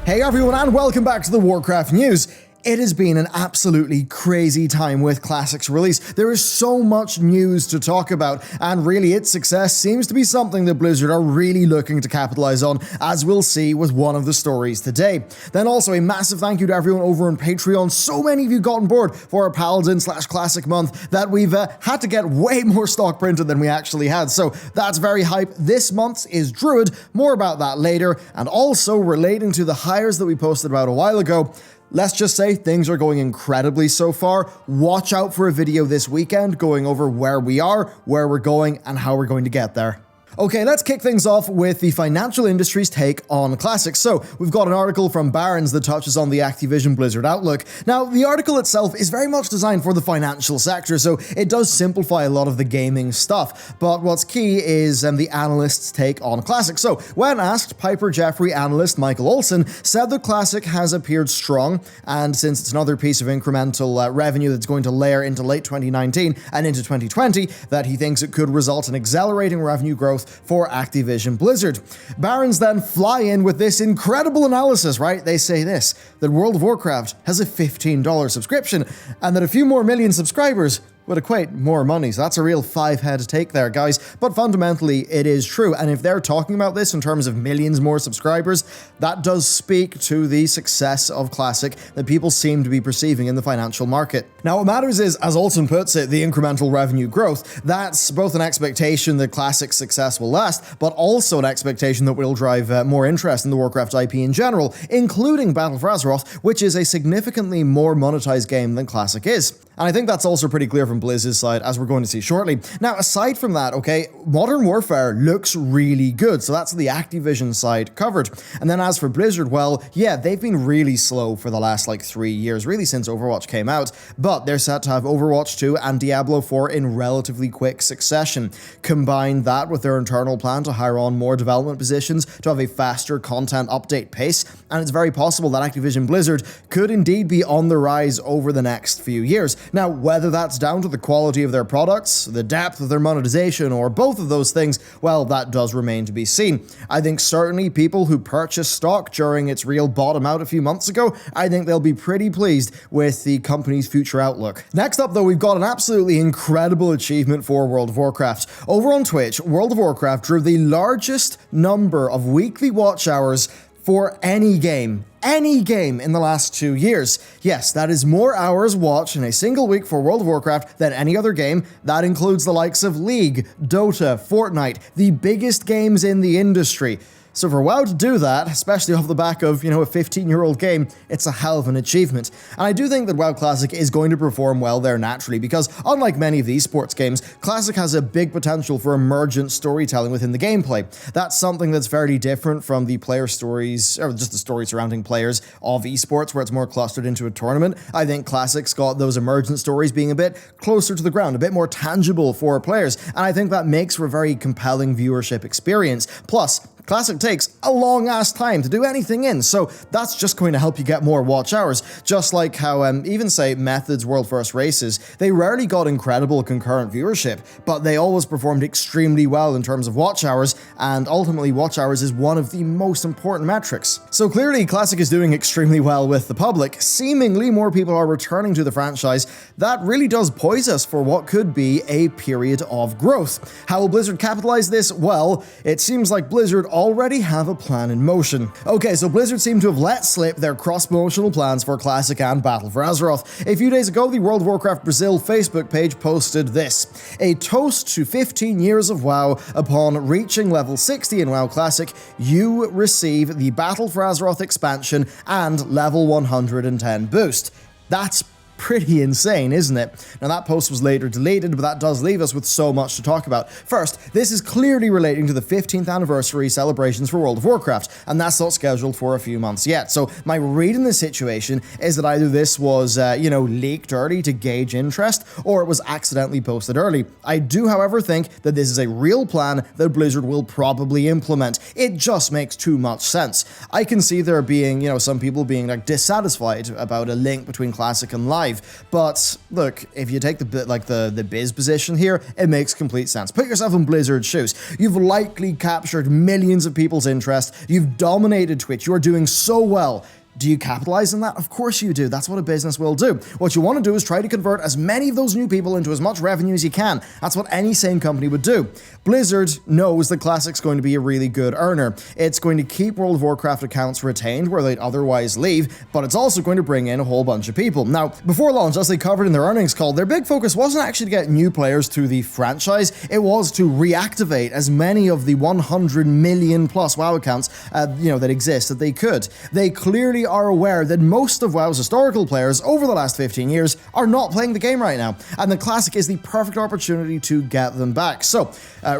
Hey everyone, and welcome back to the Warcraft news. It has been an absolutely crazy time with Classic's release. There is so much news to talk about, and really its success seems to be something that Blizzard are really looking to capitalize on, as we'll see with one of the stories today. Then also a massive thank you to everyone over on Patreon. So many of you got on board for our Paladin/Classic month that we've had to get way more stock printed than we actually had, so that's very hype. This month's is Druid, more about that later, and also relating to the hires that we posted about a while ago. Let's just say things are going incredibly so far. Watch out for a video this weekend going over where we are, where we're going, and how we're going to get there. Okay, let's kick things off with the financial industry's take on Classic. So, we've got an article from Barron's that touches on the Activision Blizzard outlook. Now, the article itself is very much designed for the financial sector, so it does simplify a lot of the gaming stuff. But what's key is the analyst's take on Classic. So, when asked, Piper Jeffrey analyst Michael Olson said that Classic has appeared strong, and since it's another piece of incremental revenue that's going to layer into late 2019 and into 2020, that he thinks it could result in accelerating revenue growth for Activision Blizzard. Barron's then fly in with this incredible analysis, right? They say this, that World of Warcraft has a $15 subscription, and that a few more million subscribers would equate more money. So that's a real five-head take there, guys. But fundamentally, it is true. And if they're talking about this in terms of millions more subscribers, that does speak to the success of Classic that people seem to be perceiving in the financial market. Now, what matters is, as Olson puts it, the incremental revenue growth. That's both an expectation that Classic's success will last, but also an expectation that will drive more interest in the Warcraft IP in general, including Battle for Azeroth, which is a significantly more monetized game than Classic is. And I think that's also pretty clear from Blizz's side, as we're going to see shortly. Now, aside from that, okay, Modern Warfare looks really good, so that's the Activision side covered. And then as for Blizzard, well, yeah, they've been really slow for the last 3 years, really since Overwatch came out, but they're set to have Overwatch 2 and Diablo 4 in relatively quick succession. Combine that with their internal plan to hire on more development positions to have a faster content update pace, and it's very possible that Activision Blizzard could indeed be on the rise over the next few years. Now, whether that's down to the quality of their products, the depth of their monetization, or both of those things, well, that does remain to be seen. I think certainly people who purchased stock during its real bottom out a few months ago, I think they'll be pretty pleased with the company's future outlook. Next up, though, we've got an absolutely incredible achievement for World of Warcraft. Over on Twitch, World of Warcraft drew the largest number of weekly watch hours for any game in the last 2 years. Yes, that is more hours watched in a single week for World of Warcraft than any other game. That includes the likes of League, Dota, Fortnite, the biggest games in the industry. So for WoW to do that, especially off the back of, a 15-year-old game, it's a hell of an achievement. And I do think that WoW Classic is going to perform well there naturally, because unlike many of the esports games, Classic has a big potential for emergent storytelling within the gameplay. That's something that's very different from the player stories, or just the story surrounding players of esports, where it's more clustered into a tournament. I think Classic's got those emergent stories being a bit closer to the ground, a bit more tangible for players, and I think that makes for a very compelling viewership experience. Plus, Classic takes a long-ass time to do anything in, so that's just going to help you get more watch hours. Just like how, even say, Method's World First Races, they rarely got incredible concurrent viewership, but they always performed extremely well in terms of watch hours, and ultimately watch hours is one of the most important metrics. So clearly, Classic is doing extremely well with the public. Seemingly more people are returning to the franchise. That really does poise us for what could be a period of growth. How will Blizzard capitalize this? Well, it seems like Blizzard already have a plan in motion. Okay, so Blizzard seem to have let slip their cross-promotional plans for Classic and Battle for Azeroth. A few days ago, the World of Warcraft Brazil Facebook page posted this: a toast to 15 years of WoW. Upon reaching level 60 in WoW Classic, you receive the Battle for Azeroth expansion and level 110 boost. That's pretty insane, isn't it? Now, that post was later deleted, but that does leave us with so much to talk about. First, this is clearly relating to the 15th anniversary celebrations for World of Warcraft, and that's not scheduled for a few months yet. So my read in this situation is that either this was, leaked early to gauge interest, or it was accidentally posted early. I do, however, think that this is a real plan that Blizzard will probably implement. It just makes too much sense. I can see there being, some people being dissatisfied about a link between Classic and Live, live. But look, if you take the biz position here, it makes complete sense. Put yourself in Blizzard's shoes. You've likely captured millions of people's interest. You've dominated Twitch. You're doing so well. Do you capitalize on that? Of course you do. That's what a business will do. What you want to do is try to convert as many of those new people into as much revenue as you can. That's what any sane company would do. Blizzard knows that Classic's going to be a really good earner. It's going to keep World of Warcraft accounts retained where they'd otherwise leave, but it's also going to bring in a whole bunch of people. Now, before launch, as they covered in their earnings call, their big focus wasn't actually to get new players to the franchise. It was to reactivate as many of the 100 million plus WoW accounts, that exist that they could. They clearly are aware that most of WoW's historical players over the last 15 years are not playing the game right now, and the Classic is the perfect opportunity to get them back. So,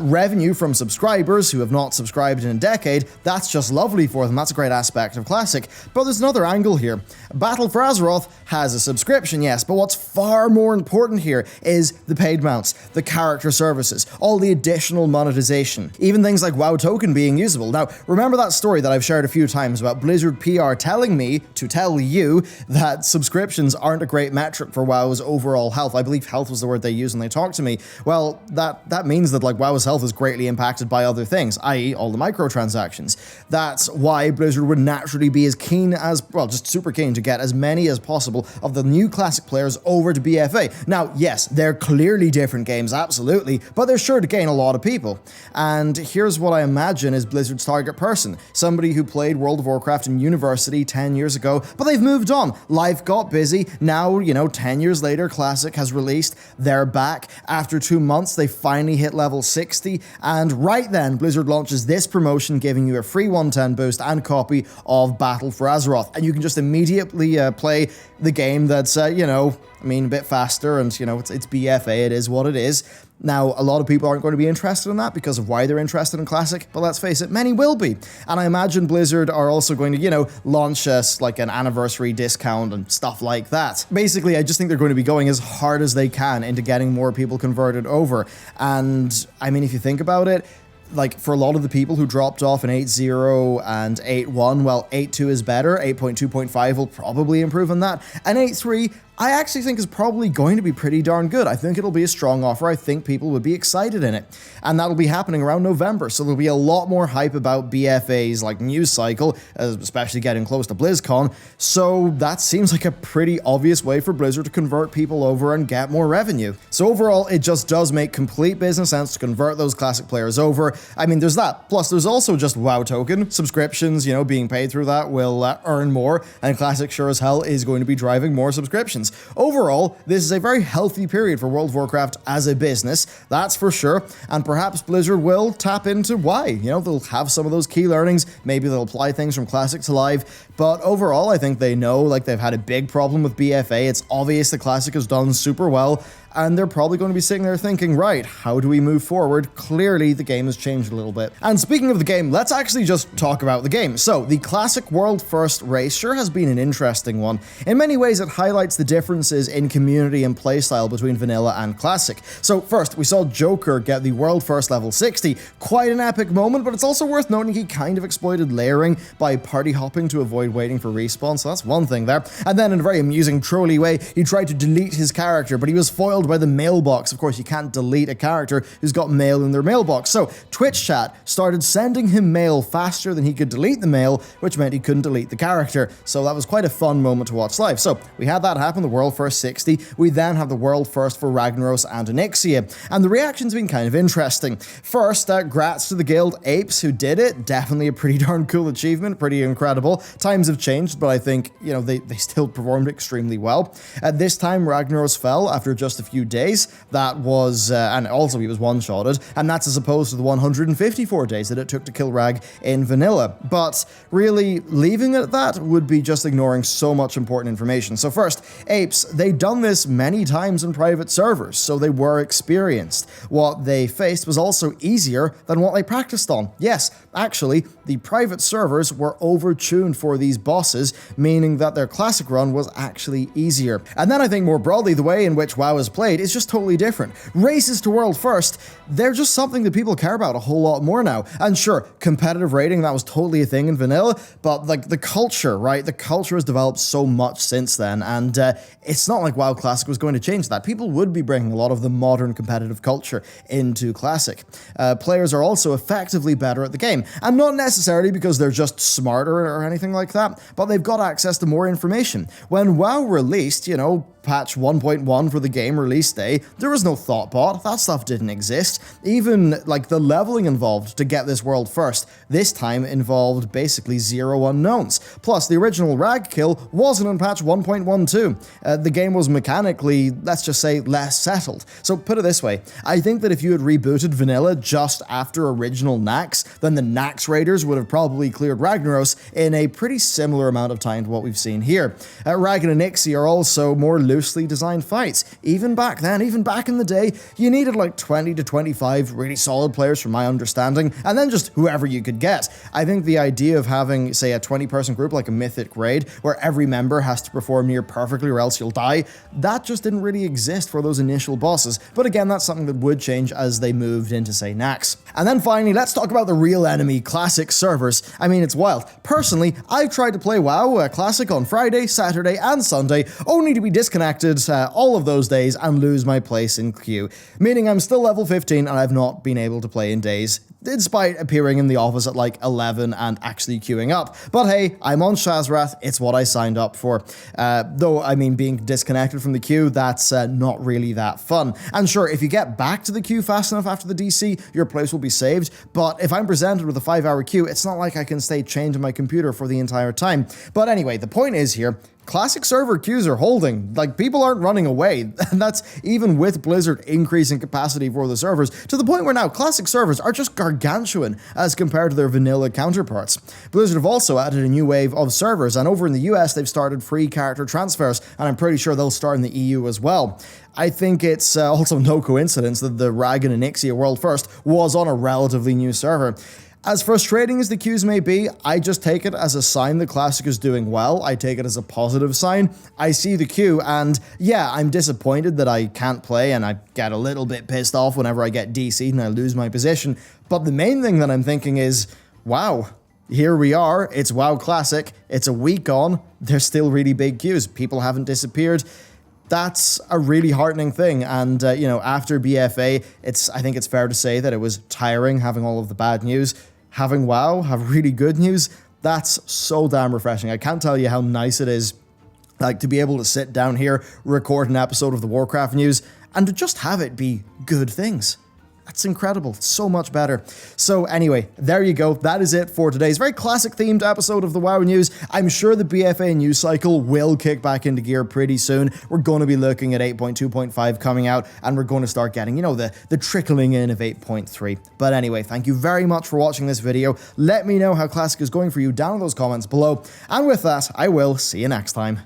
revenue from subscribers who have not subscribed in a decade, that's just lovely for them. That's a great aspect of Classic. But there's another angle here. Battle for Azeroth has a subscription, yes, but what's far more important here is the paid mounts, the character services, all the additional monetization, even things like WoW token being usable. Now, remember that story that I've shared a few times about Blizzard PR telling me to tell you that subscriptions aren't a great metric for WoW's overall health. I believe health was the word they used when they talked to me. Well, that means that WoW's health is greatly impacted by other things, i.e. all the microtransactions. That's why Blizzard would naturally be as keen as, just super keen to get as many as possible of the new Classic players over to BFA. Now, yes, they're clearly different games, absolutely, but they're sure to gain a lot of people. And here's what I imagine is Blizzard's target person. Somebody who played World of Warcraft in university 10 years ago, but they've moved on. Life got busy. Now, 10 years later, Classic has released. They're back. After 2 months, they finally hit level 60. And right then, Blizzard launches this promotion, giving you a free 110 boost and copy of Battle for Azeroth. And you can just immediately play the game that's, a bit faster. And, it's BFA. It is what it is. Now, a lot of people aren't going to be interested in that because of why they're interested in Classic, but let's face it, many will be. And I imagine Blizzard are also going to, launch us an anniversary discount and stuff like that. Basically, I just think they're going to be going as hard as they can into getting more people converted over. And, if you think about it, for a lot of the people who dropped off in 8.0 and 8.1, 8.2 is better. 8.2.5 will probably improve on that. And 8.3, I actually think is probably going to be pretty darn good. I think it'll be a strong offer. I think people would be excited in it. And that'll be happening around November. So there'll be a lot more hype about BFA's news cycle, especially getting close to BlizzCon. So that seems like a pretty obvious way for Blizzard to convert people over and get more revenue. So overall, it just does make complete business sense to convert those Classic players over. There's that. Plus, there's also just WoW token. Subscriptions, being paid through that will earn more. And Classic sure as hell is going to be driving more subscriptions. Overall, this is a very healthy period for World of Warcraft as a business, that's for sure, and perhaps Blizzard will tap into why. They'll have some of those key learnings, maybe they'll apply things from Classic to Live, but overall, I think they know, they've had a big problem with BFA. It's obvious the Classic has done super well, and they're probably going to be sitting there thinking, right, how do we move forward? Clearly, the game has changed a little bit. And speaking of the game, let's actually just talk about the game. So, the Classic World First race sure has been an interesting one. In many ways, it highlights the differences in community and playstyle between Vanilla and Classic. So, first, we saw Joker get the World First level 60. Quite an epic moment, but it's also worth noting he kind of exploited layering by party hopping to avoid waiting for respawn, so that's one thing there. And then, in a very amusing, trolly way, he tried to delete his character, but he was foiled by the mailbox. Of course, you can't delete a character who's got mail in their mailbox. So Twitch chat started sending him mail faster than he could delete the mail, which meant he couldn't delete the character. So that was quite a fun moment to watch live. So we had that happen, the World First 60. We then have the World First for Ragnaros and Onyxia. And the reaction's been kind of interesting. First, grats to the guild Apes who did it. Definitely a pretty darn cool achievement. Pretty incredible. Times have changed, but I think, they still performed extremely well. At this time, Ragnaros fell after just a few days. That was, and also he was one-shotted, and that's as opposed to the 154 days that it took to kill Rag in Vanilla. But really, leaving it at that would be just ignoring so much important information. So first, Apes, they'd done this many times in private servers, so they were experienced. What they faced was also easier than what they practiced on. Yes, actually, the private servers were over-tuned for these bosses, meaning that their Classic run was actually easier. And then I think more broadly, the way in which WoW is played is just totally different. Races to world first, they're just something that people care about a whole lot more now. And sure, competitive rating, that was totally a thing in vanilla, but like the culture, right? The culture has developed so much since then, and it's not like WoW Classic was going to change that. People would be bringing a lot of the modern competitive culture into Classic. Players are also effectively better at the game, and not necessarily because they're just smarter or anything like that, but they've got access to more information. When WoW released, patch 1.1 for the game release day, there was no thought bot. That stuff didn't exist. Even like the leveling involved to get this world first, this time involved basically 0 unknowns. Plus, the original rag kill wasn't in patch 1.12. The game was mechanically, let's just say, less settled. So put it this way, I think that if you had rebooted vanilla just after original Nax, then the Nax raiders would have probably cleared Ragnaros in a pretty similar amount of time to what we've seen here. Rag and Onyxia are also more loosely designed fights. Even back then, even back in the day, you needed like 20 to 25 really solid players from my understanding, and then just whoever you could get. I think the idea of having, say, a 20-person group like a Mythic raid, where every member has to perform near perfectly or else you'll die, that just didn't really exist for those initial bosses. But again, that's something that would change as they moved into, say, Nax. And then finally, let's talk about the real enemy, Classic servers. I mean, it's wild. Personally, I've tried to play WoW Classic on Friday, Saturday, and Sunday, only to be disconnected all of those days and lose my place in queue, meaning I'm still level 15 and I've not been able to play in days, despite appearing in the office at like 11 and actually queuing up. But hey, I'm on Shazrath, it's what I signed up for. Though, I mean, being disconnected from the queue, that's not really that fun. And sure, if you get back to the queue fast enough after the DC, your place will be saved, but if I'm presented with a 5-hour queue, it's not like I can stay chained to my computer for the entire time. But anyway, the point is here, Classic server queues are holding. Like, people aren't running away. And that's even with Blizzard increasing capacity for the servers, to the point where now Classic servers are just gargantuan as compared to their vanilla counterparts. Blizzard have also added a new wave of servers, and over in the US, they've started free character transfers, and I'm pretty sure they'll start in the EU as well. I think it's also no coincidence that the Rag and Onyxia World First was on a relatively new server. As frustrating as the queues may be, I just take it as a sign that Classic is doing well. I take it as a positive sign. I see the queue and yeah, I'm disappointed that I can't play and I get a little bit pissed off whenever I get DC'd and I lose my position. But the main thing that I'm thinking is, wow, here we are. It's WoW Classic. It's a week on. There's still really big queues. People haven't disappeared. That's a really heartening thing, and after BFA, I think it's fair to say that it was tiring having all of the bad news. Having WoW have really good news, that's so damn refreshing. I can't tell you how nice it is, like, to be able to sit down here, record an episode of the Warcraft news, and to just have it be good things. That's incredible. It's so much better. So anyway, there you go. That is it for today's very classic themed episode of the WoW News. I'm sure the BFA news cycle will kick back into gear pretty soon. We're going to be looking at 8.2.5 coming out, and we're going to start getting, the trickling in of 8.3. But anyway, thank you very much for watching this video. Let me know how Classic is going for you down in those comments below. And with that, I will see you next time.